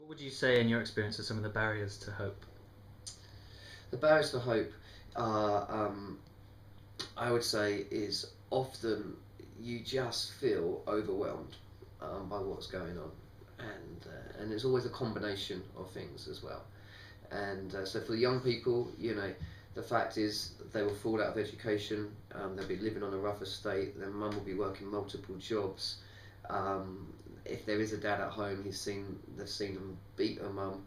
What would you say, in your experience, are some of the barriers to hope? The barriers to hope are, I would say, is often you just feel overwhelmed by what's going on, and it's always a combination of things as well. And so for the young people, the fact is they will fall out of education. They'll be living on a rough estate. Their mum will be working multiple jobs. If there is a dad at home, they've seen them beat a mum,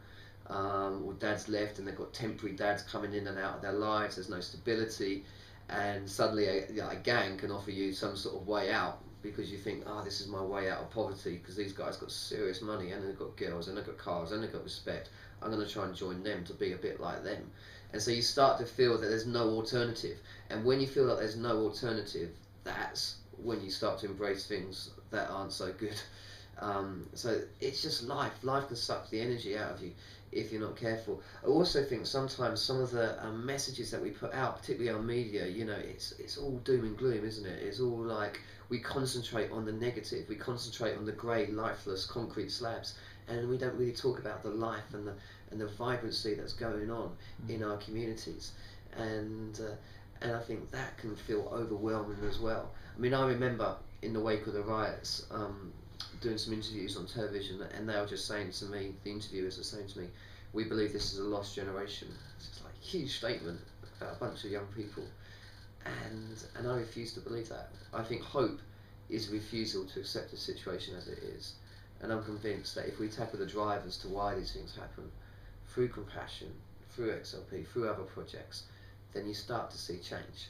or dad's left, and they've got temporary dads coming in and out of their lives. There's no stability, and suddenly a gang can offer you some sort of way out because you think, this is my way out of poverty because these guys got serious money and they've got girls and they've got cars and they've got respect. I'm going to try and join them to be a bit like them. And so you start to feel that there's no alternative. And when you feel like there's no alternative, that's when you start to embrace things that aren't so good. So it's just life. Life can suck the energy out of you if you're not careful. I also think sometimes some of the messages that we put out, particularly on media, it's all doom and gloom, isn't it? It's all like we concentrate on the negative, we concentrate on the grey, lifeless concrete slabs, and we don't really talk about the life and the vibrancy that's going on in our communities. And I think that can feel overwhelming as well. I mean, I remember in the wake of the riots, doing some interviews on television, and they were just saying to me, the interviewers were saying to me, we believe this is a lost generation. It's just like a huge statement about a bunch of young people, and I refuse to believe that. I think hope is refusal to accept the situation as it is, and I'm convinced that if we tackle the drivers to why these things happen, through compassion, through XLP, through other projects, then you start to see change.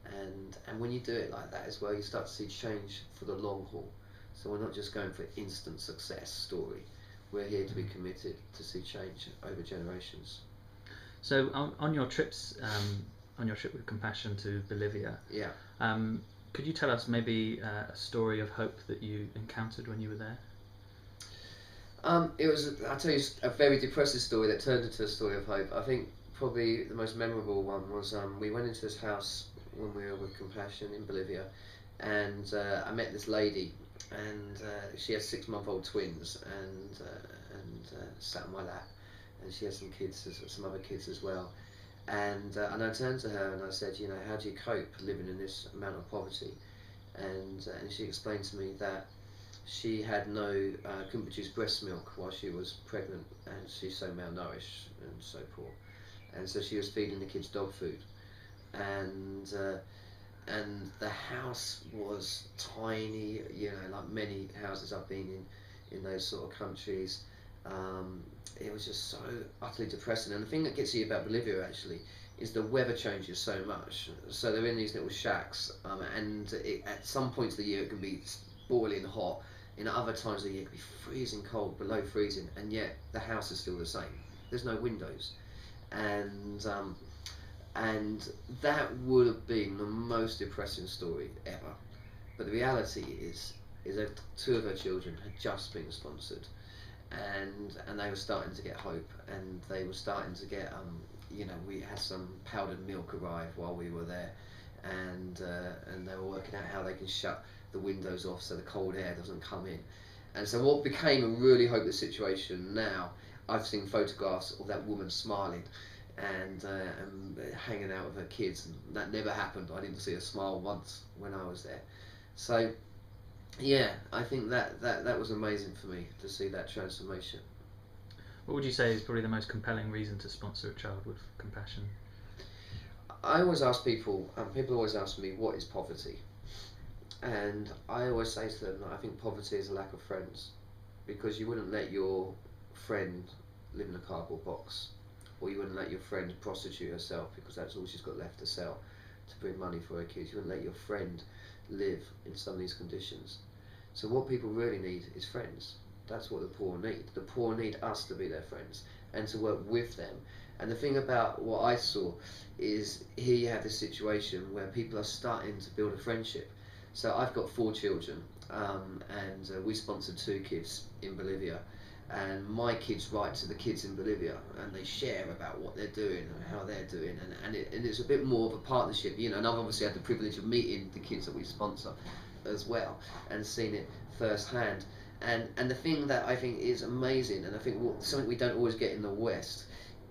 And when you do it like that as well, you start to see change for the long haul. So we're not just going for instant success story. We're here to be committed to see change over generations. So on your trips, on your trip with Compassion to Bolivia, yeah, could you tell us maybe a story of hope that you encountered when you were there? It was, I'll tell you, a very depressive story that turned into a story of hope. I think probably the most memorable one was we went into this house when we were with Compassion in Bolivia, and I met this lady, and she had 6-month-old twins, and sat on my lap, and she had some kids, some other kids as well, and I turned to her and I said, how do you cope living in this amount of poverty? And she explained to me that she had couldn't produce breast milk while she was pregnant, and she's so malnourished and so poor, and so she was feeding the kids dog food, and the house was tiny, like many houses I've been in those sort of countries. It was just so utterly depressing. And the thing that gets you about Bolivia actually is the weather changes so much. So they're in these little shacks, and at some points of the year it can be boiling hot. In other times of the year it can be freezing cold, below freezing, and yet the house is still the same. There's no windows, and that would have been the most depressing story ever. But the reality is that 2 of her children had just been sponsored, and they were starting to get hope, and they were starting to get we had some powdered milk arrive while we were there, and they were working out how they can shut the windows off so the cold air doesn't come in. And so what became a really hopeless situation now, I've seen photographs of that woman smiling and hanging out with her kids, and that never happened. I didn't see a smile once when I was there. So yeah, I think that was amazing for me to see that transformation. What would you say is probably the most compelling reason to sponsor a child with Compassion? I always ask people, people always ask me, what is poverty? And I always say to them that I think poverty is a lack of friends, because you wouldn't let your friend live in a cardboard box, or you wouldn't let your friend prostitute herself because that's all she's got left to sell to bring money for her kids. You wouldn't let your friend live in some of these conditions. So what people really need is friends. That's what the poor need. The poor need us to be their friends and to work with them. And the thing about what I saw is here you have this situation where people are starting to build a friendship. So I've got 4 children, and we sponsored 2 kids in Bolivia, and my kids write to the kids in Bolivia and they share about what they're doing and how they're doing, and it's a bit more of a partnership, and I've obviously had the privilege of meeting the kids that we sponsor as well and seen it firsthand. And the thing that I think is amazing, and I think something we don't always get in the West,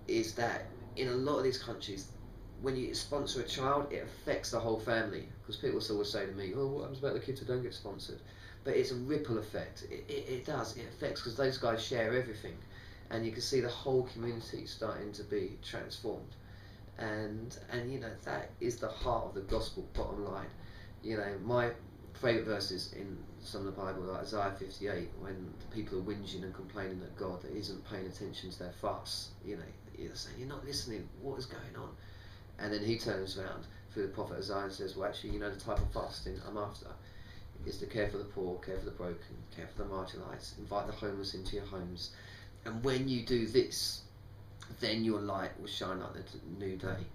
is that in a lot of these countries, when you sponsor a child, it affects the whole family. Because people always say to me, "Oh, what happens about the kids who don't get sponsored?" But it's a ripple effect. It does. It affects, because those guys share everything, and you can see the whole community starting to be transformed. And you know, that is the heart of the gospel. Bottom line, you know, my favourite verses in some of the Bible, like Isaiah 58, when the people are whinging and complaining that God isn't paying attention to their fasts. You know, you're saying, "You're not listening. What is going on?" And then he turns around through the prophet Isaiah and says, "Well, actually, you know, the type of fasting I'm after is to care for the poor, care for the broken, care for the marginalised, invite the homeless into your homes. And when you do this, then your light will shine like the new day."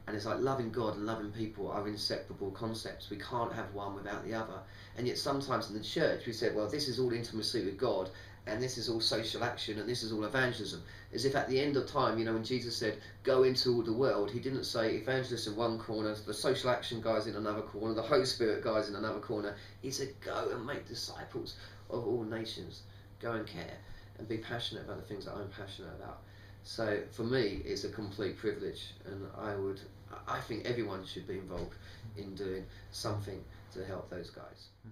And it's like loving God and loving people are inseparable concepts. We can't have one without the other. And yet sometimes in the church we said, well, this is all intimacy with God, and this is all social action, and this is all evangelism. As if at the end of time, you know, when Jesus said, go into all the world, he didn't say evangelists in one corner, the social action guys in another corner, the Holy Spirit guys in another corner. He said, go and make disciples of all nations. Go and care and be passionate about the things that I'm passionate about. So for me, it's a complete privilege, and I think everyone should be involved in doing something to help those guys. Mm.